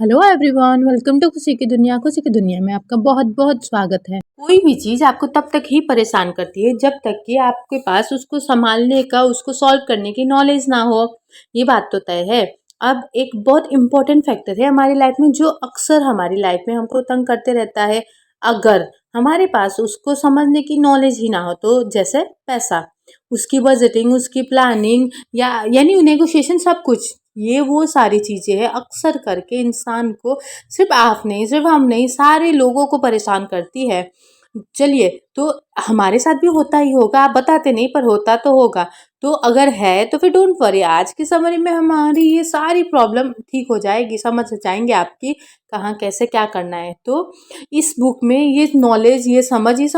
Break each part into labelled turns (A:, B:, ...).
A: Hello everyone, welcome to खुशी की दुनिया। खुशी की दुनिया में आपका बहुत बहुत स्वागत है। कोई भी चीज़ आपको तब तक ही परेशान करती है जब तक कि आपके पास उसको संभालने का, उसको सॉल्व करने की नॉलेज ना हो। ये बात तो तय है। अब एक बहुत इम्पोर्टेंट फैक्टर है हमारी लाइफ में, जो अक्सर हमारी लाइफ में हमको तंग करते रहता है। अगर हमारे पास उसको समझने की नॉलेज ही ना हो, तो जैसे पैसा, उसकी बजटिंग, उसकी प्लानिंग या यानी नेगोशिएशन, सब कुछ, ये वो सारी चीज़ें हैं अक्सर करके इंसान को, सिर्फ आप नहीं, सिर्फ हम नहीं, सारे लोगों को परेशान करती है। चलिए, तो हमारे साथ भी होता ही होगा, आप बताते नहीं पर होता तो होगा। तो अगर है तो फिर डोंट वरी, आज की समरी में हमारी ये सारी प्रॉब्लम ठीक हो जाएगी, समझ जाएंगे आपकी कहाँ कैसे क्या करना है। तो इस बुक में ये नॉलेज, ये समझ, ये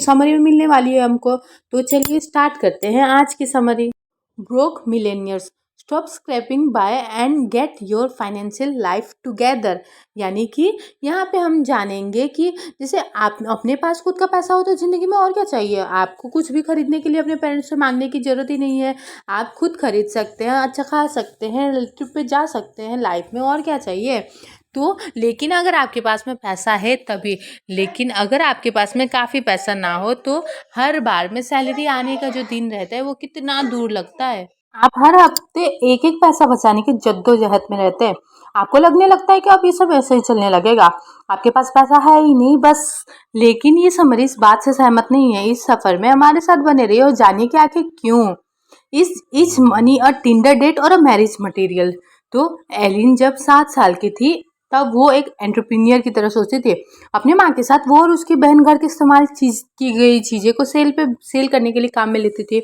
A: समरी में मिलने वाली है हमको। तो चलिए स्टार्ट करते हैं आज की summary. Broke millionaires stop scraping by and get your financial life together. यानी कि यहाँ पे हम जानेंगे कि जैसे आप अपने पास खुद का पैसा हो तो ज़िंदगी में और क्या चाहिए। आपको कुछ भी खरीदने के लिए अपने पेरेंट्स से मांगने की ज़रूरत ही नहीं है। आप खुद खरीद सकते हैं, अच्छा खा सकते हैं, ट्रिप पे जा सकते हैं, लाइफ में और क्या चाहिए। तो लेकिन अगर आपके पास में पैसा है तभी, लेकिन अगर आपके पास में काफ़ी पैसा ना हो तो हर बार में सैलरी आने का जो दिन रहता है वो कितना दूर लगता है। आप हर हफ्ते एक एक पैसा बचाने की जद्दोजहद में रहते हैं। आपको लगने लगता है कि अब ये सब ऐसे ही चलने लगेगा, आपके पास पैसा है ही नहीं बस। लेकिन ये समरी इस बात से सहमत नहीं है। इस सफर में हमारे साथ बने रहिए और जानिए कि आखिर क्यों। इस मनी अ टिंडर डेट और अ मैरिज मटेरियल। तो एलिन जब 7 साल की थी तब वो एक एंटरप्रेन्योर की तरह सोचती थी। अपनी माँ के साथ वो और उसकी बहन घर के इस्तेमाल की गई चीज़ें को सेल करने के लिए काम में लेती थी।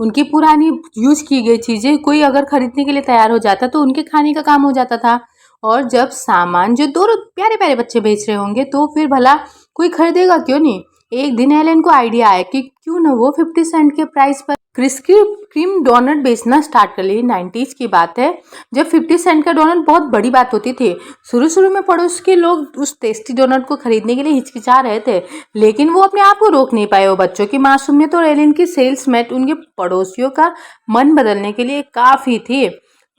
A: उनकी पुरानी यूज की गई चीज़ें कोई अगर खरीदने के लिए तैयार हो जाता तो उनके खाने का काम हो जाता था। और जब सामान जो दो प्यारे प्यारे बच्चे बेच रहे होंगे तो फिर भला कोई खरीदेगा क्यों नहीं। एक दिन एलन को आइडिया आया कि क्यों ना वो 50 सेंट के प्राइस पर क्रिस्पी क्रीम डोनट बेचना स्टार्ट कर ली। 90s की बात है, जब 50 सेंट का डोनट बहुत बड़ी बात होती थी। शुरू शुरू में पड़ोस के लोग उस टेस्टी डोनट को खरीदने के लिए हिचकिचा रहे थे, लेकिन वो अपने आप को रोक नहीं पाए। वो बच्चों की मासूमियत और एलिन की सेल्समैन उनके पड़ोसियों का मन बदलने के लिए काफ़ी थी।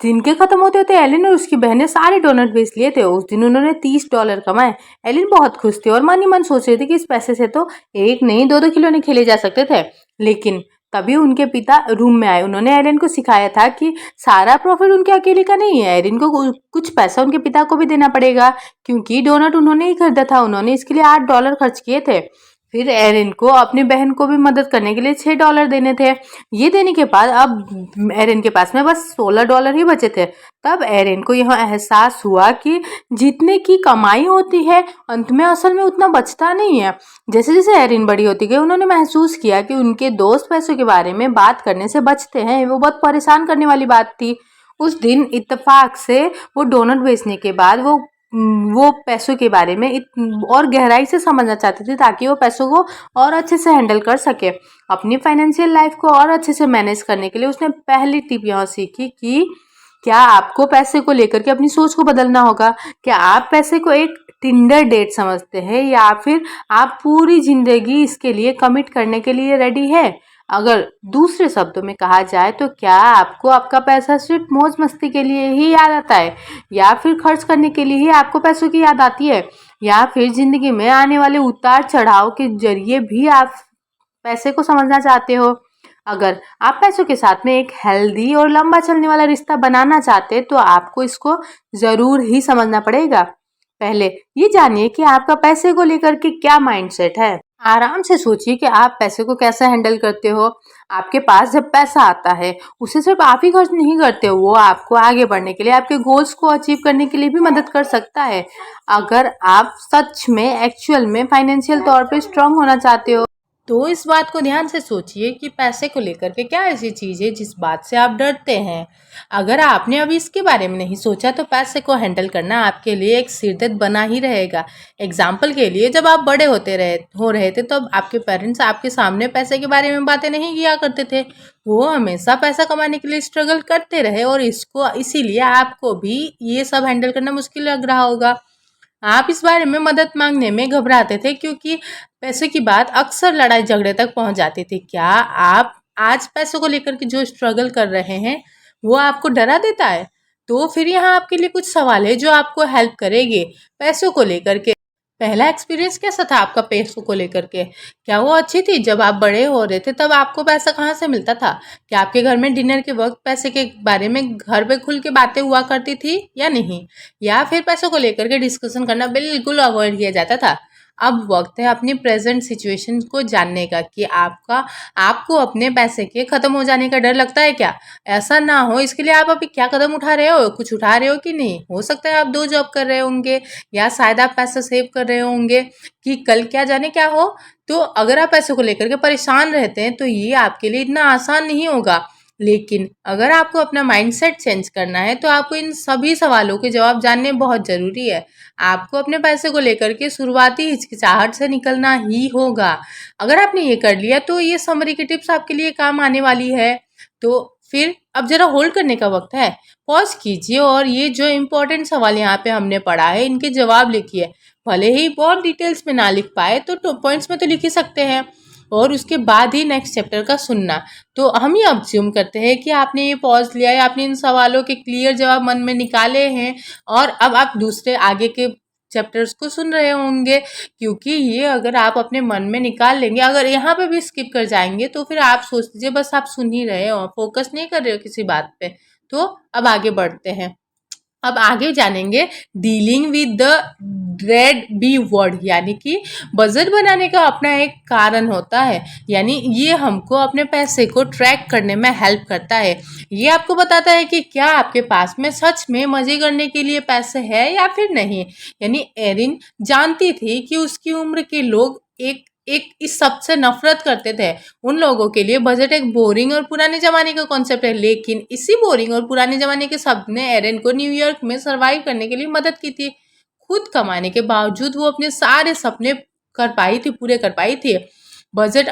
A: दिन के खत्म होते होते एलिन और उसकी बहन ने सारे डोनट बेच लिए थे। उस दिन उन्होंने $30 कमाए। एलिन बहुत खुश थी और मन ही मन सोच रही थी कि इस पैसे से तो एक नहीं दो दो खिलौने खेले जा सकते थे। लेकिन तभी उनके पिता रूम में आए। उन्होंने एलिन को सिखाया था कि सारा प्रॉफिट उनके अकेले का नहीं है, एलिन को कुछ पैसा उनके पिता को भी देना पड़ेगा, क्योंकि डोनट उन्होंने ही खरीदा था। उन्होंने इसके लिए $8 खर्च किए थे। फिर एरिन को अपनी बहन को भी मदद करने के लिए $6 देने थे। ये देने के बाद अब एरिन के पास में बस $16 ही बचे थे। तब एरिन को यह एहसास हुआ कि जितने की कमाई होती है अंत में असल में उतना बचता नहीं है। जैसे जैसे एरिन बड़ी होती गई उन्होंने महसूस किया कि उनके दोस्त पैसों के बारे में बात करने से बचते हैं। वो बहुत परेशान करने वाली बात थी। उस दिन इत्तेफाक से वो डोनट बेचने के बाद वो पैसों के बारे में और गहराई से समझना चाहती थी, ताकि वो पैसों को और अच्छे से हैंडल कर सके। अपनी फाइनेंशियल लाइफ को और अच्छे से मैनेज करने के लिए उसने पहली टिप यहाँ सीखी कि क्या आपको पैसे को लेकर के अपनी सोच को बदलना होगा। क्या आप पैसे को एक टिंडर डेट समझते हैं या फिर आप पूरी जिंदगी इसके लिए कमिट करने के लिए रेडी है। अगर दूसरे शब्दों में कहा जाए तो क्या आपको आपका पैसा सिर्फ मौज मस्ती के लिए ही याद आता है, या फिर खर्च करने के लिए ही आपको पैसों की याद आती है, या फिर जिंदगी में आने वाले उतार चढ़ाव के जरिए भी आप पैसे को समझना चाहते हो। अगर आप पैसों के साथ में एक हेल्दी और लंबा चलने वाला रिश्ता बनाना चाहते हैं तो आपको इसको ज़रूर ही समझना पड़ेगा। पहले ये जानिए कि आपका पैसे को लेकर के क्या माइंडसेट है। आराम से सोचिए कि आप पैसे को कैसे हैंडल करते हो। आपके पास जब पैसा आता है उसे सिर्फ आप ही खर्च नहीं करते हो, वो आपको आगे बढ़ने के लिए, आपके गोल्स को अचीव करने के लिए भी मदद कर सकता है। अगर आप सच में एक्चुअल में फाइनेंशियल तौर पे स्ट्रांग होना चाहते हो तो इस बात को ध्यान से सोचिए कि पैसे को लेकर के क्या ऐसी चीज़ है जिस बात से आप डरते हैं। अगर आपने अभी इसके बारे में नहीं सोचा तो पैसे को हैंडल करना आपके लिए एक सिरदर्द बना ही रहेगा। एग्जाम्पल के लिए, जब आप बड़े हो रहे थे तब आपके पेरेंट्स आपके सामने पैसे के बारे में बातें नहीं किया करते थे। वो हमेशा पैसा कमाने के लिए स्ट्रगल करते रहे और इसीलिए आपको भी ये सब हैंडल करना मुश्किल लग रहा होगा। आप इस बारे में मदद मांगने में घबराते थे क्योंकि पैसे की बात अक्सर लड़ाई झगड़े तक पहुंच जाती थी। क्या आप आज पैसों को लेकर के जो स्ट्रगल कर रहे हैं वो आपको डरा देता है? तो फिर यहाँ आपके लिए कुछ सवाल है जो आपको हेल्प करेंगे पैसों को लेकर के। पहला एक्सपीरियंस कैसा था आपका पैसों को लेकर के? क्या वो अच्छी थी? जब आप बड़े हो रहे थे तब आपको पैसा कहाँ से मिलता था? क्या आपके घर में डिनर के वक्त पैसे के बारे में घर पे खुल के बातें हुआ करती थी या नहीं? या फिर पैसों को लेकर के डिस्कशन करना बिल्कुल अवॉइड किया जाता था? अब वक्त है अपनी प्रेजेंट सिचुएशन को जानने का कि आपको अपने पैसे के खत्म हो जाने का डर लगता है क्या? ऐसा ना हो इसके लिए आप अभी क्या कदम उठा रहे हो? कुछ उठा रहे हो कि नहीं? हो सकता है आप 2 जॉब कर रहे होंगे या शायद आप पैसा सेव कर रहे होंगे कि कल क्या जाने क्या हो। तो अगर आप पैसों को लेकर के परेशान रहते हैं तो ये आपके लिए इतना आसान नहीं होगा। लेकिन अगर आपको अपना माइंडसेट चेंज करना है तो आपको इन सभी सवालों के जवाब जानने बहुत ज़रूरी है। आपको अपने पैसे को लेकर के शुरुआती हिचकिचाहट से निकलना ही होगा। अगर आपने ये कर लिया तो ये समरी की टिप्स आपके लिए काम आने वाली है। तो फिर अब ज़रा होल्ड करने का वक्त है। पॉज़ कीजिए और ये जो इम्पोर्टेंट सवाल यहाँ पे हमने पढ़ा है इनके जवाब लिखिए। भले ही बहुत डिटेल्स में ना लिख पाए तो पॉइंट्स में तो लिख ही सकते हैं। और उसके बाद ही नेक्स्ट चैप्टर का सुनना। तो हम ये अज्यूम करते हैं कि आपने ये पॉज़ लिया है, आपने इन सवालों के क्लियर जवाब मन में निकाले हैं और अब आप दूसरे आगे के चैप्टर्स को सुन रहे होंगे, क्योंकि ये अगर आप अपने मन में निकाल लेंगे, अगर यहाँ पे भी स्किप कर जाएंगे तो फिर आप सोच लीजिए बस आप सुन ही रहे हो, फोकस नहीं कर रहे हो किसी बात पे। तो अब आगे बढ़ते हैं। अब आगे जानेंगे dealing with the dread b word, यानी कि बजट बनाने का अपना एक कारण होता है। यानी ये हमको अपने पैसे को ट्रैक करने में हेल्प करता है। ये आपको बताता है कि क्या आपके पास में सच में मज़े करने के लिए पैसे है या फिर नहीं। यानी एरिन जानती थी कि उसकी उम्र के लोग एक एक इस सब से नफरत करते थे। उन लोगों के लिए बजट एक बोरिंग और पुराने ज़माने का कॉन्सेप्ट है, लेकिन इसी बोरिंग और पुराने ज़माने के शब्द ने एरन को न्यूयॉर्क में सर्वाइव करने के लिए मदद की थी। खुद कमाने के बावजूद वो अपने सारे सपने पूरे कर पाई थी। बजट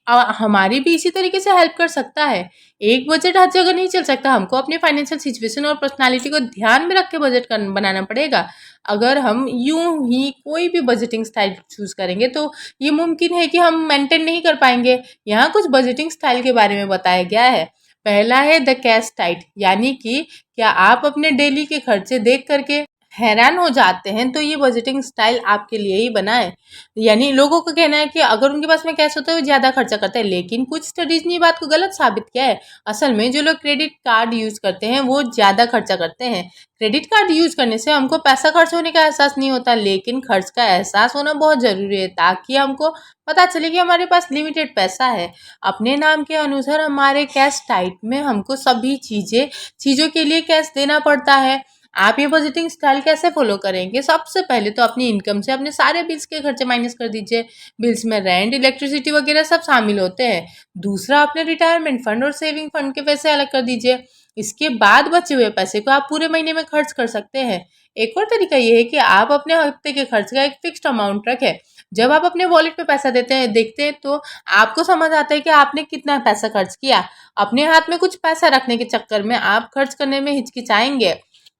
A: हमारी भी इसी तरीके से हेल्प कर सकता है। एक बजट हर जगह नहीं चल सकता, हमको अपने फाइनेंशियल सिचुएशन और पर्सनालिटी को ध्यान में रख के बजट बनाना पड़ेगा। अगर हम यूं ही कोई भी बजटिंग स्टाइल चूज करेंगे तो ये मुमकिन है कि हम मेंटेन नहीं कर पाएंगे। यहाँ कुछ बजटिंग स्टाइल के बारे में बताया गया है। पहला है द कैश टाइट, यानी कि क्या आप अपने डेली के खर्चे देख करके हैरान हो जाते हैं तो ये बजटिंग स्टाइल आपके लिए ही बना है। यानी लोगों का कहना है कि अगर उनके पास में कैश होता है वो ज़्यादा खर्चा करते हैं, लेकिन कुछ स्टडीज ने ये बात को गलत साबित किया है। असल में जो लोग क्रेडिट कार्ड यूज़ करते हैं वो ज़्यादा खर्चा करते हैं। क्रेडिट कार्ड यूज़ करने से हमको पैसा खर्च होने का एहसास नहीं होता, लेकिन खर्च का एहसास होना बहुत ज़रूरी है ताकि हमको पता चले कि हमारे पास लिमिटेड पैसा है। अपने नाम के अनुसार हमारे कैश टाइप में हमको सभी चीज़ों के लिए कैश देना पड़ता है। आप ये बजटिंग स्टाइल कैसे फॉलो करेंगे? सबसे पहले तो अपनी इनकम से अपने सारे बिल्स के खर्चे माइनस कर दीजिए। बिल्स में रेंट, इलेक्ट्रिसिटी वगैरह सब शामिल होते हैं। दूसरा, अपने रिटायरमेंट फंड और सेविंग फंड के पैसे अलग कर दीजिए। इसके बाद बचे हुए पैसे को आप पूरे महीने में खर्च कर सकते हैं। एक और तरीका ये है कि आप अपने हफ्ते के खर्च का एक फिक्स्ड अमाउंट रखें। जब आप अपने वॉलेट पे पैसा देखते हैं तो आपको समझ आता है कि आपने कितना पैसा खर्च किया। अपने हाथ में कुछ पैसा रखने के चक्कर में आप खर्च करने में हिचकिचाएंगे।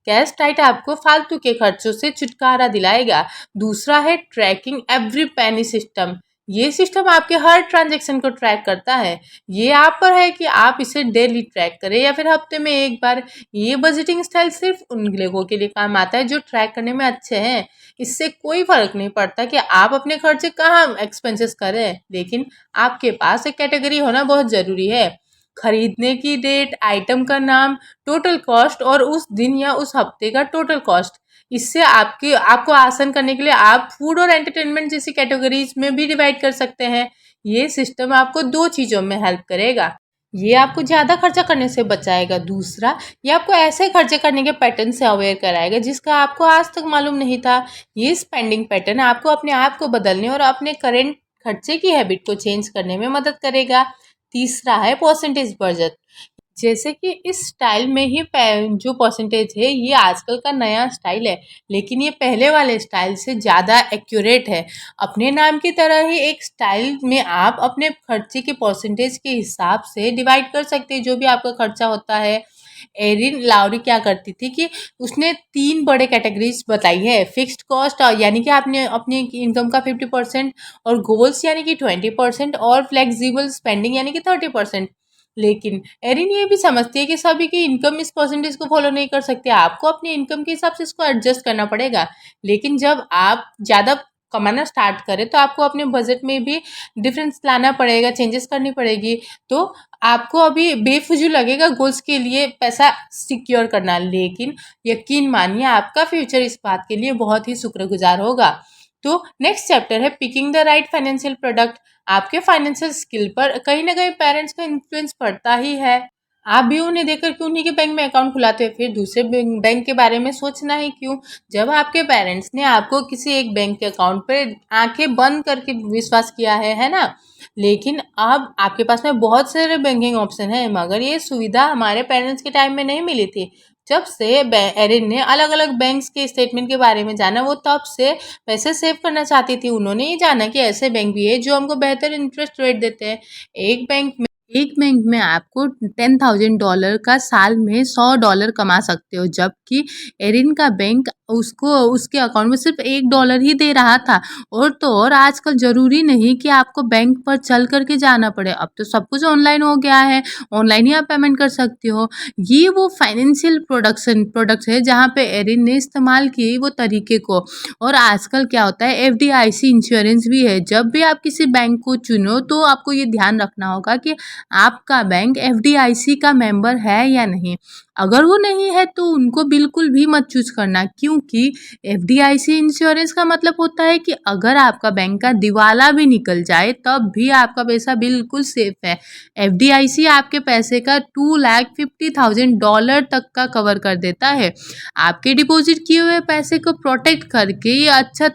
A: कैश टाइट आपको फालतू के खर्चों से छुटकारा दिलाएगा। दूसरा है ट्रैकिंग एवरी पेनी सिस्टम। ये सिस्टम आपके हर ट्रांजैक्शन को ट्रैक करता है। ये आप पर है कि आप इसे डेली ट्रैक करें या फिर हफ्ते में एक बार। ये बजटिंग स्टाइल सिर्फ उन लोगों के लिए काम आता है जो ट्रैक करने में अच्छे हैं। इससे कोई फर्क नहीं पड़ता कि आप अपने खर्चे कहाँ एक्सपेंसेस करें, लेकिन आपके पास एक कैटेगरी होना बहुत ज़रूरी है। खरीदने की डेट, आइटम का नाम, टोटल कॉस्ट और उस दिन या उस हफ्ते का टोटल कॉस्ट। इससे आपको आसान करने के लिए आप फूड और एंटरटेनमेंट जैसी कैटेगरीज में भी डिवाइड कर सकते हैं। ये सिस्टम आपको 2 चीज़ों में हेल्प करेगा। ये आपको ज़्यादा खर्चा करने से बचाएगा। दूसरा, ये आपको ऐसे खर्चे करने के पैटर्न से अवेयर कराएगा जिसका आपको आज तक मालूम नहीं था। ये स्पेंडिंग पैटर्न आपको अपने आप को बदलने और अपने करेंट खर्चे की हैबिट को चेंज करने में मदद करेगा। तीसरा है परसेंटेज बजट। जैसे कि इस स्टाइल में ही जो परसेंटेज है ये आजकल का नया स्टाइल है, लेकिन ये पहले वाले स्टाइल से ज़्यादा एक्यूरेट है। अपने नाम की तरह ही एक स्टाइल में आप अपने खर्चे के परसेंटेज के हिसाब से डिवाइड कर सकते हैं जो भी आपका खर्चा होता है। एरिन लाउरी क्या करती थी कि उसने 3 बड़े कैटेगरीज बताई है। फिक्स्ड कॉस्ट यानी कि आपने अपनी इनकम का 50%, और गोल्स यानी कि 20%, और फ्लेक्सिबल स्पेंडिंग यानी कि 30%। लेकिन एरिन ये भी समझती है कि सभी की इनकम इस परसेंटेज को फॉलो नहीं कर सकते, आपको अपनी इनकम के हिसाब से इसको एडजस्ट करना पड़ेगा। लेकिन जब आप ज़्यादा कमाना स्टार्ट करें तो आपको अपने बजट में भी डिफरेंस लाना पड़ेगा, चेंजेस करनी पड़ेगी। तो आपको अभी बेफिजूल लगेगा गोल्स के लिए पैसा सिक्योर करना, लेकिन यकीन मानिए आपका फ्यूचर इस बात के लिए बहुत ही शुक्रगुजार होगा। तो नेक्स्ट चैप्टर है picking the right financial product. आपके फाइनेंशियल स्किल पर कहीं ना कहीं पेरेंट्स का इन्फ्लुएंस पड़ता ही है। आप भी उन्हें देखकर क्यों उन्हीं के बैंक में अकाउंट खुलाते हैं, फिर दूसरे बैंक के बारे में सोचना ही क्यों। जब आपके पेरेंट्स ने आपको किसी एक बैंक के अकाउंट पर आंखें बंद करके विश्वास किया है ना। लेकिन अब आपके पास में बहुत सारे बैंकिंग ऑप्शन है, मगर ये सुविधा हमारे पेरेंट्स के टाइम में नहीं मिली थी। जब से एरिन ने अलग अलग बैंक्स के स्टेटमेंट के बारे में जाना, वो तब से पैसे सेव करना चाहती थी। उन्होंने ये जाना कि ऐसे बैंक भी है जो हमको बेहतर इंटरेस्ट रेट देते हैं। एक बैंक में आपको $10,000 का साल में $100 कमा सकते हो, जबकि एरिन का बैंक उसको उसके अकाउंट में सिर्फ $1 ही दे रहा था। और तो और आजकल जरूरी नहीं कि आपको बैंक पर चल करके जाना पड़े, अब तो सब कुछ ऑनलाइन हो गया है, ऑनलाइन ही आप पेमेंट कर सकते हो। ये वो फाइनेंशियल प्रोडक्ट्स है जहाँ पे एरिन ने इस्तेमाल किए वो तरीके को। और आजकल क्या होता है, FDIC इंश्योरेंस भी है। जब भी आप किसी बैंक को चुनो तो आपको ये ध्यान रखना होगा कि आपका बैंक FDIC का मेंबर है या नहीं। अगर वो नहीं है तो उनको बिल्कुल भी मत चूज करना, क्योंकि FDIC इंश्योरेंस का मतलब होता है कि अगर आपका बैंक का दिवाला भी निकल जाए तब भी आपका पैसा बिल्कुल सेफ है। FDIC आपके पैसे का $250,000 तक का कवर कर देता है। आपके डिपॉजिट किए हुए पैसे को प्रोटेक्ट करके ये अच्छा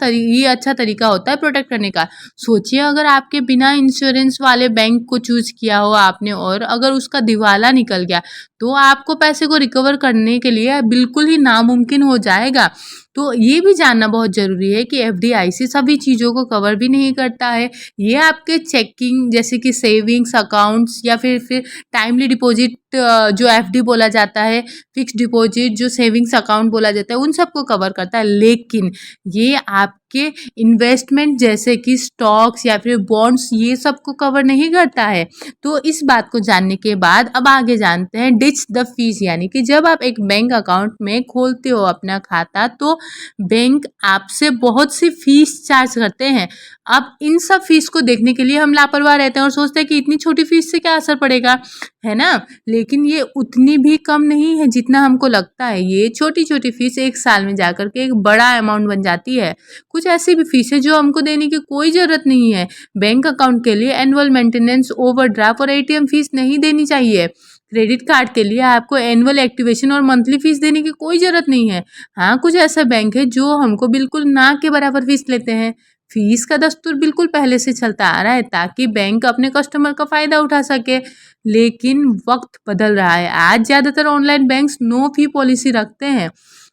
A: तरीका होता है प्रोटेक्ट करने का। सोचिए अगर आपके बिना इंश्योरेंस वाले बैंक को चूज किया हो आपने और अगर उसका दिवाला निकल गया तो आपको पैसे को रिकवर करने के लिए बिल्कुल ही नामुमकिन हो जाएगा। तो ये भी जानना बहुत ज़रूरी है कि FDIC सभी चीज़ों को कवर भी नहीं करता है। ये आपके चेकिंग जैसे कि सेविंग्स अकाउंट्स या फिर टाइमली डिपॉजिट जो FD बोला जाता है, फिक्स डिपॉजिट जो सेविंग्स अकाउंट बोला जाता है, उन सबको कवर करता है। लेकिन ये आपके इन्वेस्टमेंट जैसे कि स्टॉक्स या फिर बॉन्ड्स ये सब को कवर नहीं करता है। तो इस बात को जानने के बाद अब आगे जानते हैं डिच द फीस, यानी कि जब आप एक बैंक अकाउंट में खोलते हो अपना खाता तो बैंक आपसे बहुत सी फीस चार्ज करते हैं। अब इन सब फीस को देखने के लिए हम लापरवाह रहते हैं और सोचते हैं कि इतनी छोटी फीस से क्या असर पड़ेगा, है ना। लेकिन ये उतनी भी कम नहीं है जितना हमको लगता है। ये छोटी छोटी फीस एक साल में जाकर के एक बड़ा अमाउंट बन जाती है। कुछ ऐसी भी फीस है जो हमको देने की कोई ज़रूरत नहीं है। बैंक अकाउंट के लिए एनुअल मेंटेनेंस, ओवरड्राफ्ट और ATM फीस नहीं देनी चाहिए। क्रेडिट कार्ड के लिए आपको एनुअल एक्टिवेशन और मंथली फीस देने की कोई ज़रूरत नहीं है। हाँ, कुछ ऐसे बैंक है जो हमको बिल्कुल ना के बराबर फीस लेते हैं। फीस का दस्तूर बिल्कुल पहले से चलता आ रहा है ताकि बैंक अपने कस्टमर का फ़ायदा उठा सके। लेकिन वक्त बदल रहा है, आज ज़्यादातर online banks no fee policy रखते हैं,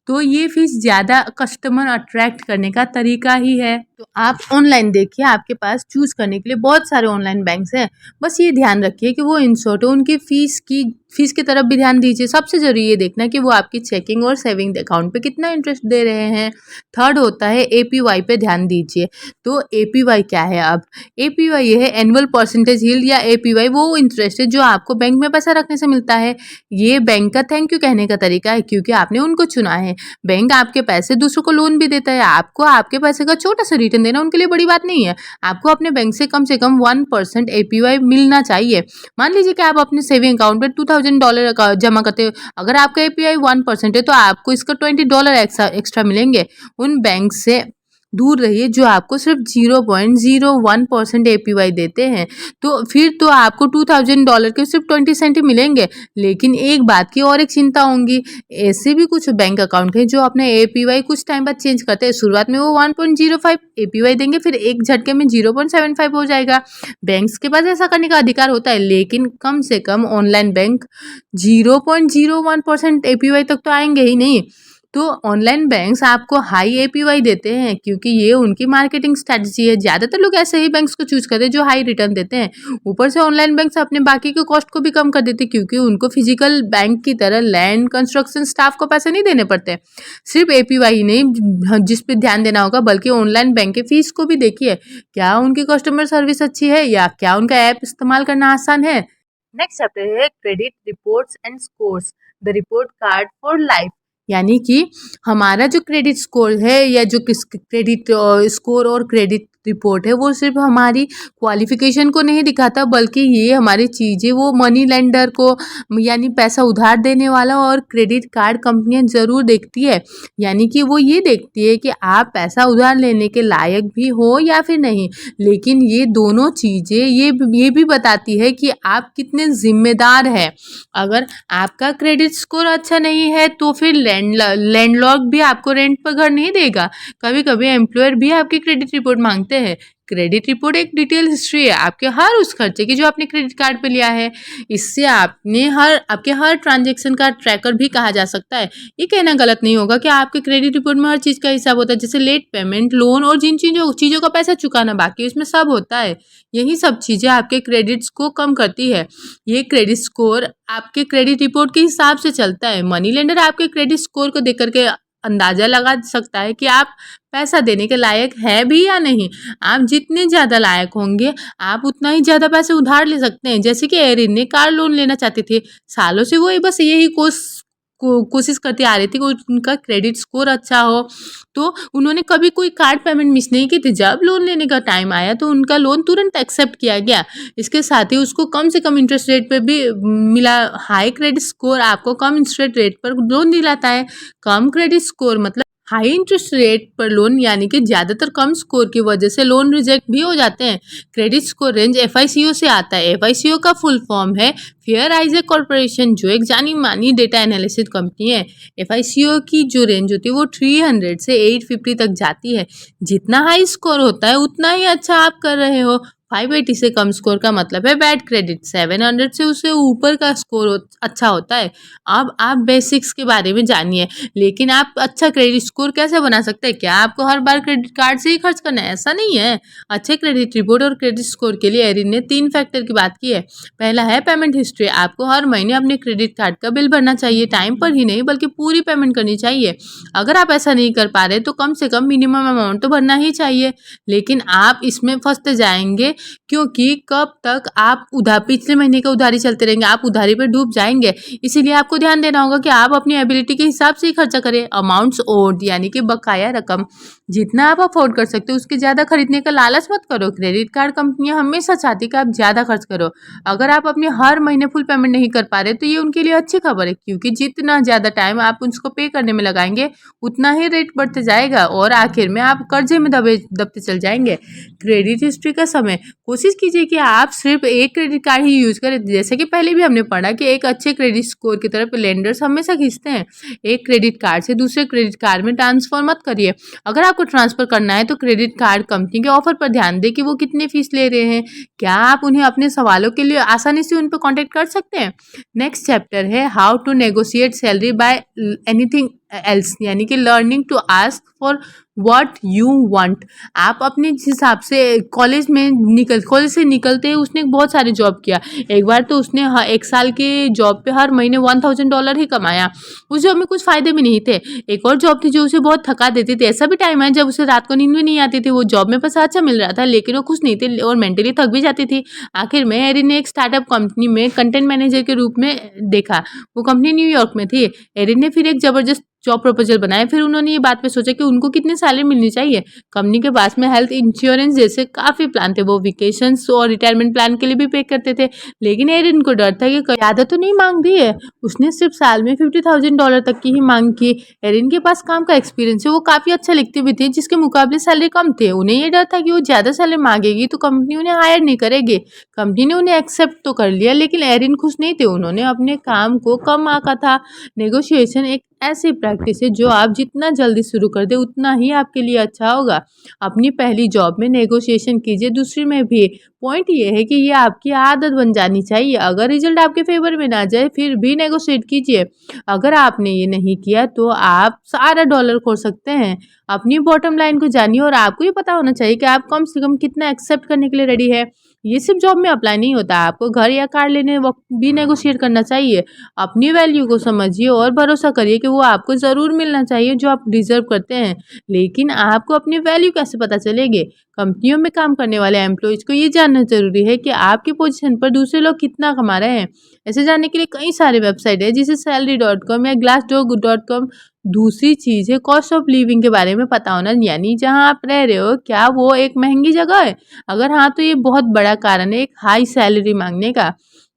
A: तो ये फीस ज़्यादा कस्टमर अट्रैक्ट करने का तरीका ही है। तो आप ऑनलाइन देखिए, आपके पास चूज़ करने के लिए बहुत सारे ऑनलाइन बैंक्स हैं। बस ये ध्यान रखिए कि वो इंश्योर्ड हो, उनकी फीस की तरफ भी ध्यान दीजिए। सबसे ज़रूरी ये देखना कि वो आपकी चेकिंग और सेविंग अकाउंट पे कितना इंटरेस्ट दे रहे हैं। थर्ड होता है APY पे ध्यान दीजिए। तो APY क्या है? अब APY ये है एनुअल परसेंटेज यील्ड या APY वो इंटरेस्ट है जो आपको बैंक में पैसा रखने से मिलता है। ये बैंक का थैंक यू कहने का तरीका है क्योंकि आपने उनको चुना है। बैंक आपके पैसे दूसरों को लोन भी देता है, आपको आपके पैसे का छोटा सा रिटर्न देना उनके लिए बड़ी बात नहीं है। आपको अपने बैंक से कम 1% APY मिलना चाहिए। मान लीजिए कि आप अपने सेविंग अकाउंट में $2,000 जमा करते हो, अगर आपका APY 1% है तो आपको इसका $20 एक्स्ट्रा मिलेंगे। उन बैंक से दूर रहिए जो आपको सिर्फ 0.01% APY देते हैं। तो फिर तो आपको $2,000 के सिर्फ 20 सेंट ही मिलेंगे। लेकिन एक बात की और एक चिंता होंगी, ऐसे भी कुछ बैंक अकाउंट है जो अपने APY कुछ टाइम बाद चेंज करते हैं। शुरुआत में वो 1.05 APY देंगे, फिर एक झटके में 0.75 हो जाएगा। बैंक्स के पास ऐसा करने का अधिकार होता है, लेकिन कम से कम ऑनलाइन बैंक 0.01% APY तक तो आएंगे ही नहीं। तो ऑनलाइन बैंक्स आपको हाई APY देते हैं क्योंकि ये उनकी मार्केटिंग स्ट्रेटजी है। ज़्यादातर लोग ऐसे ही बैंक्स को चूज करते हैं जो हाई रिटर्न देते हैं। ऊपर से ऑनलाइन बैंक्स अपने बाकी के कॉस्ट को भी कम कर देते हैं क्योंकि उनको फिजिकल बैंक की तरह लैंड, कंस्ट्रक्शन, स्टाफ को पैसे नहीं देने पड़ते। सिर्फ APY ही नहीं जिस पे ध्यान देना होगा, बल्कि ऑनलाइन बैंक के फीस को भी देखिए। क्या उनकी कस्टमर सर्विस अच्छी है या क्या उनका ऐप इस्तेमाल करना आसान है। नेक्स्ट चैप्टर है credit reports and scores, the report card for life. यानी कि हमारा जो क्रेडिट स्कोर है या जो किस क्रेडिट स्कोर और क्रेडिट रिपोर्ट है वो सिर्फ हमारी क्वालिफिकेशन को नहीं दिखाता, बल्कि ये हमारी चीज़ें वो मनी लेंडर को यानी पैसा उधार देने वाला और क्रेडिट कार्ड कंपनियां ज़रूर देखती है। यानी कि वो ये देखती है कि आप पैसा उधार लेने के लायक भी हो या फिर नहीं। लेकिन ये दोनों चीज़ें ये भी बताती है कि आप कितने ज़िम्मेदार हैं। अगर आपका क्रेडिट स्कोर अच्छा नहीं है तो फिर लैंडलॉर्ड भी आपको रेंट पर घर नहीं देगा। कभी कभी एम्प्लॉयर भी आपकी क्रेडिट रिपोर्ट मांगते हैं। क्रेडिट रिपोर्ट एक डिटेल हिस्ट्री है आपके हर उस खर्चे की जो आपने क्रेडिट कार्ड पे लिया है। इससे आपके हर ट्रांजेक्शन का ट्रैकर भी कहा जा सकता है। ये कहना गलत नहीं होगा कि आपके क्रेडिट रिपोर्ट में हर चीज़ का हिसाब होता है, जैसे लेट पेमेंट, लोन और जिन चीज़ों का पैसा चुकाना बाकी उसमें सब होता है। यही सब चीज़ें आपके क्रेडिट्स को कम करती है। ये क्रेडिट स्कोर आपके क्रेडिट रिपोर्ट के हिसाब से चलता है। मनी लेंडर आपके क्रेडिट स्कोर को देख करके अंदाजा लगा सकता है कि आप पैसा देने के लायक है भी या नहीं। आप जितने ज़्यादा लायक होंगे आप उतना ही ज़्यादा पैसे उधार ले सकते हैं। जैसे कि एरिन ने कार लोन लेना चाहते थे, सालों से वो बस यही कोशिश करती आ रही थी कि उनका क्रेडिट स्कोर अच्छा हो, तो उन्होंने कभी कोई कार्ड पेमेंट मिस नहीं की थी। जब लोन लेने का टाइम आया तो उनका लोन तुरंत एक्सेप्ट किया गया। इसके साथ ही उसको कम से कम इंटरेस्ट रेट पे भी मिला। हाई क्रेडिट स्कोर आपको कम इंटरेस्ट रेट पर लोन दिलाता है। कम क्रेडिट स्कोर मतलब हाई इंटरेस्ट रेट पर लोन, यानी कि ज़्यादातर कम स्कोर की वजह से लोन रिजेक्ट भी हो जाते हैं। क्रेडिट स्कोर रेंज FICO से आता है। FICO का फुल फॉर्म है फेयर आइजैक कॉर्पोरेशन, जो एक जानी मानी डेटा एनालिसिस कंपनी है। FICO की जो रेंज होती है वो 300 से 850 तक जाती है। जितना हाई स्कोर होता है उतना ही अच्छा आप कर रहे हो। 580 से कम स्कोर का मतलब है बैड क्रेडिट। 700 से उससे ऊपर का स्कोर अच्छा होता है। अब आप बेसिक्स के बारे में जानिए। लेकिन आप अच्छा क्रेडिट स्कोर कैसे बना सकते हैं? क्या आपको हर बार क्रेडिट कार्ड से ही खर्च करना है? ऐसा नहीं है। अच्छे क्रेडिट रिपोर्ट और क्रेडिट स्कोर के लिए एरिन ने 3 फैक्टर की बात की है। पहला है पेमेंट हिस्ट्री। आपको हर महीने अपने क्रेडिट कार्ड का बिल भरना चाहिए, टाइम पर ही नहीं बल्कि पूरी पेमेंट करनी चाहिए। अगर आप ऐसा नहीं कर पा रहे तो कम से कम मिनिमम अमाउंट तो भरना ही चाहिए। लेकिन आप इसमें फंसते जाएंगे, क्योंकि कब तक आप पिछले महीने का उधारी चलते रहेंगे, आप उधारी पर डूब जाएंगे। इसीलिए आपको ध्यान देना होगा कि आप अपनी एबिलिटी के हिसाब से ही खर्चा करें। अमाउंट्स ओड यानी कि बकाया रकम, जितना आप अफोर्ड कर सकते हो उसके ज़्यादा खरीदने का लालच मत करो। क्रेडिट कार्ड कंपनियां हमेशा चाहती कि आप ज़्यादा खर्च करो। अगर आप अपने हर महीने फुल पेमेंट नहीं कर पा रहे तो ये उनके लिए अच्छी खबर है, क्योंकि जितना ज़्यादा टाइम आप उसको पे करने में लगाएंगे उतना ही रेट बढ़ते जाएगा और आखिर में आप कर्जे में दबते चल जाएंगे। क्रेडिट हिस्ट्री का समय, कोशिश कीजिए कि आप सिर्फ एक क्रेडिट कार्ड ही यूज करें। जैसे कि पहले भी हमने पढ़ा कि एक अच्छे क्रेडिट स्कोर की तरफ लेंडर्स हमेशा खींचते हैं। एक क्रेडिट कार्ड से दूसरे क्रेडिट कार्ड में ट्रांसफर मत करिए। अगर आपको ट्रांसफर करना है तो क्रेडिट कार्ड कंपनी के ऑफर पर ध्यान दें कि वो कितने फीस ले रहे हैं। क्या आप उन्हें अपने सवालों के लिए आसानी से उन पर कॉन्टेक्ट कर सकते हैं। नेक्स्ट चैप्टर है how to negotiate salary by anything else, यानी कि learning to ask for what you want. आप अपने हिसाब से कॉलेज से निकलते ही उसने बहुत सारे जॉब किया। एक बार तो उसने 1 साल के जॉब पे हर महीने $1000 ही कमाया। उस जॉब में कुछ फ़ायदे भी नहीं थे। एक और जॉब थी जो उसे बहुत थका देती थी। ऐसा भी टाइम है जब उसे रात को नींद भी नहीं आती थी। वो जॉब में पैसा अच्छा मिल रहा था लेकिन वो खुश नहीं थी और मेंटली थक भी जाती थी। आखिर में एरिन ने एक स्टार्टअप कंपनी में कंटेंट मैनेजर के रूप में देखा। वो कंपनी न्यूयॉर्क में थी। एरिन ने फिर एक ज़बरदस्त जॉब प्रपोजल बनाया। फिर उन्होंने ये बात पे सोचा कि उनको कितनी सैलरी मिलनी चाहिए। कंपनी के पास में हेल्थ इंश्योरेंस जैसे काफ़ी प्लान थे। वो वेकेशंस और रिटायरमेंट प्लान के लिए भी पे करते थे। लेकिन एरिन को डर था कि ज़्यादा तो नहीं मांग दी है। उसने सिर्फ साल में $50,000 तक की ही मांग की। एरिन के पास काम का एक्सपीरियंस है, वो काफ़ी अच्छा लिखते भी थे, जिसके मुकाबले सैलरी कम थे। उन्हें ये डर था कि वो ज़्यादा सैलरी मांगेगी तो कंपनी उन्हें हायर नहीं करेगी। कंपनी ने उन्हें एक्सेप्ट तो कर लिया लेकिन एरिन खुश नहीं थे। उन्होंने अपने काम को कम आंका था। नेगोशिएशन एक ऐसी प्रैक्टिस है जो आप जितना जल्दी शुरू कर दे उतना ही आपके लिए अच्छा होगा। अपनी पहली जॉब में नेगोशिएशन कीजिए, दूसरी में भी। पॉइंट ये है कि ये आपकी आदत बन जानी चाहिए। अगर रिजल्ट आपके फेवर में ना जाए फिर भी नेगोशिएट कीजिए। अगर आपने ये नहीं किया तो आप सारा डॉलर खो सकते हैं। अपनी बॉटम लाइन को जानिए और आपको ये पता होना चाहिए कि आप कम से कम कितना एक्सेप्ट करने के लिए रेडी है। ये सिर्फ जॉब में अप्लाई नहीं होता, आपको घर या कार लेने वक्त भी नेगोशिएट करना चाहिए। अपनी वैल्यू को समझिए और भरोसा करिए कि वो आपको ज़रूर मिलना चाहिए जो आप डिजर्व करते हैं। लेकिन आपको अपनी वैल्यू कैसे पता चलेगी? कंपनियों में काम करने वाले एम्प्लॉयज़ को ये जानना ज़रूरी है कि आपकी पोजीशन पर दूसरे लोग कितना कमा रहे हैं। ऐसे जानने के लिए कई सारे वेबसाइट है, जैसे salary.com या glassdoor.com। दूसरी चीज़ है कॉस्ट ऑफ लिविंग के बारे में पता होना, यानी जहाँ आप रह रहे हो क्या वो एक महंगी जगह है? अगर हाँ, तो ये बहुत बड़ा कारण है एक हाई सैलरी मांगने का।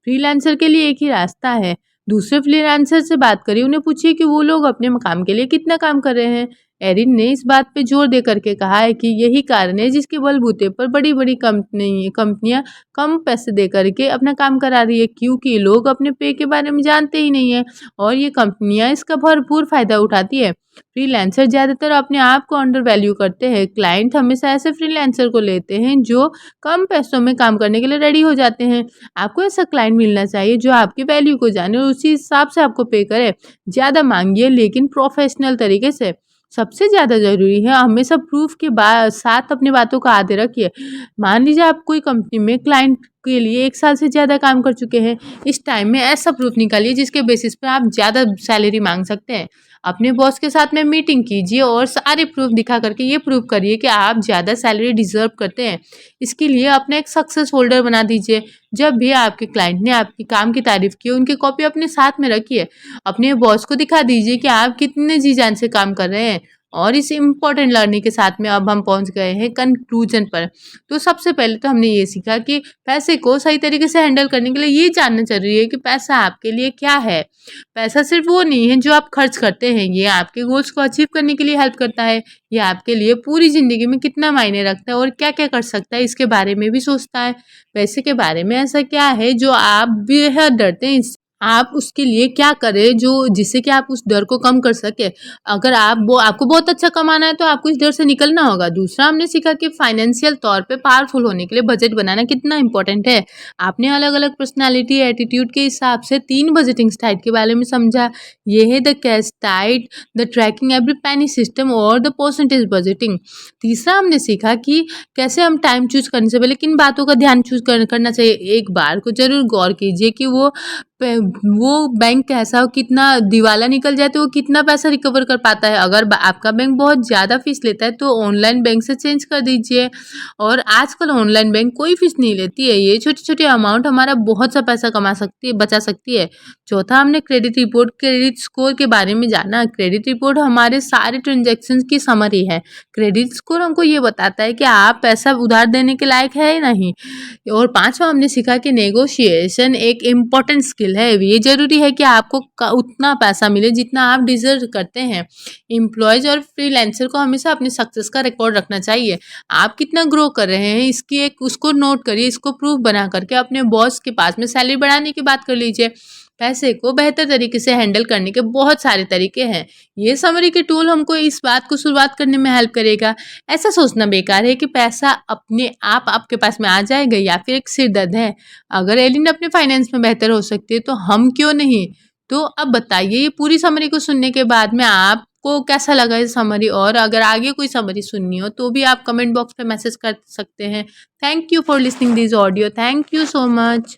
A: फ्रीलांसर के लिए एक ही रास्ता है, दूसरे फ्रीलांसर से बात करिए, उन्हें पूछिए कि वो लोग अपने काम के लिए कितना काम कर रहे हैं। एरिन ने इस बात पे जोर दे करके कहा है कि यही कारण है जिसके बलबूते पर बड़ी-बड़ी कंपनियां कम पैसे दे करके अपना काम करा रही है, क्योंकि लोग अपने पे के बारे में जानते ही नहीं है और ये कंपनियां इसका भरपूर फायदा उठाती है। फ्रीलांसर ज़्यादातर अपने आप को अंडर वैल्यू करते हैं। क्लाइंट हमेशा ऐसे फ्रीलांसर को लेते हैं जो कम पैसों में काम करने के लिए रेडी हो जाते हैं। आपको ऐसा क्लाइंट मिलना चाहिए जो आपकी वैल्यू को जाने और उसी हिसाब से आपको पे करे। ज़्यादा मांगिए लेकिन प्रोफेशनल तरीके से। सबसे ज़्यादा ज़रूरी है हमेशा प्रूफ के साथ अपनी बातों को आगे रखिए। मान लीजिए आप कोई कंपनी में क्लाइंट के लिए 1 साल से ज़्यादा काम कर चुके हैं। इस टाइम में ऐसा प्रूफ निकालिए जिसके बेसिस पे आप ज़्यादा सैलरी माँग सकते हैं। अपने बॉस के साथ में मीटिंग कीजिए और सारे प्रूफ दिखा करके ये प्रूव करिए कि आप ज़्यादा सैलरी डिज़र्व करते हैं। इसके लिए अपना एक सक्सेस होल्डर बना दीजिए। जब भी आपके क्लाइंट ने आपके काम की तारीफ़ की, उनकी कॉपी अपने साथ में रखिए। अपने बॉस को दिखा दीजिए कि आप कितने जी-जान से काम कर रहे हैं। और इस इम्पोर्टेंट लर्निंग के साथ में अब हम पहुँच गए हैं कंक्लूजन पर। तो सबसे पहले तो हमने ये सीखा कि पैसे को सही तरीके से हैंडल करने के लिए ये जानना ज़रूरी है कि पैसा आपके लिए क्या है। पैसा सिर्फ़ वो नहीं है जो आप खर्च करते हैं, ये आपके गोल्स को अचीव करने के लिए हेल्प करता है। ये आपके लिए पूरी ज़िंदगी में कितना मायने रखता है और क्या-क्या कर सकता है, इसके बारे में भी सोचता है। पैसे के बारे में ऐसा क्या है जो आप बेहद डरते हैं, आप उसके लिए क्या करें जो जिससे कि आप उस डर को कम कर सकें। अगर आपको बहुत अच्छा कमाना है तो आपको इस डर से निकलना होगा। दूसरा हमने सीखा कि फाइनेंशियल तौर पे पावरफुल होने के लिए बजट बनाना कितना इम्पोर्टेंट है। आपने अलग-अलग पर्सनैलिटी, एटीट्यूड के हिसाब से 3 बजटिंग स्टाइल के बारे में समझा। ये है the cash diet, the tracking every penny system और द परसेंटेज बजटिंग। तीसरा हमने सीखा कि कैसे हम टाइम चूज़ करने से पहले किन बातों का ध्यान करना चाहिए। एक बार को ज़रूर गौर कीजिए कि वो बैंक कैसा हो, कितना दिवाला निकल जाए तो वो कितना पैसा रिकवर कर पाता है। अगर आपका बैंक बहुत ज़्यादा फीस लेता है तो ऑनलाइन बैंक से चेंज कर दीजिए। और आजकल ऑनलाइन बैंक कोई फीस नहीं लेती है। ये छोटी-छोटी अमाउंट हमारा बहुत सा पैसा बचा सकती है। चौथा हमने क्रेडिट रिपोर्ट, क्रेडिट स्कोर के बारे में जाना। क्रेडिट रिपोर्ट हमारे सारे ट्रांज़ैक्शंस की समरी है। क्रेडिट स्कोर हमको ये बताता है कि आप पैसा उधार देने के लायक है या नहीं। और पाँचवा हमने सीखा कि नेगोशिएशन एक इम्पॉर्टेंट स्किल है। ये ज़रूरी है कि आपको उतना पैसा मिले जितना आप डिज़र्व करते हैं। एम्प्लॉयज़ और फ्रीलांसर को हमेशा अपनी सक्सेस का रिकॉर्ड रखना चाहिए। आप कितना ग्रो कर रहे हैं इसकी एक उसको नोट करिए, इसको प्रूफ बना करके अपने बॉस के पास में सैलरी बढ़ाने की बात कर लीजिए। पैसे को बेहतर तरीके से हैंडल करने के बहुत सारे तरीके हैं। ये समरी के टूल हमको इस बात को शुरुआत करने में हेल्प करेगा। ऐसा सोचना बेकार है कि पैसा अपने आप आपके पास में आ जाएगा या फिर एक सिर दर्द है। अगर एलिन अपने फाइनेंस में बेहतर हो सकती है तो हम क्यों नहीं? तो अब बताइए ये पूरी समरी को सुनने के बाद में आपको कैसा लगा ये समरी, और अगर आगे कोई समरी सुननी हो तो भी आप कमेंट बॉक्स पे मैसेज कर सकते हैं। Thank you for listening this audio. Thank you so much.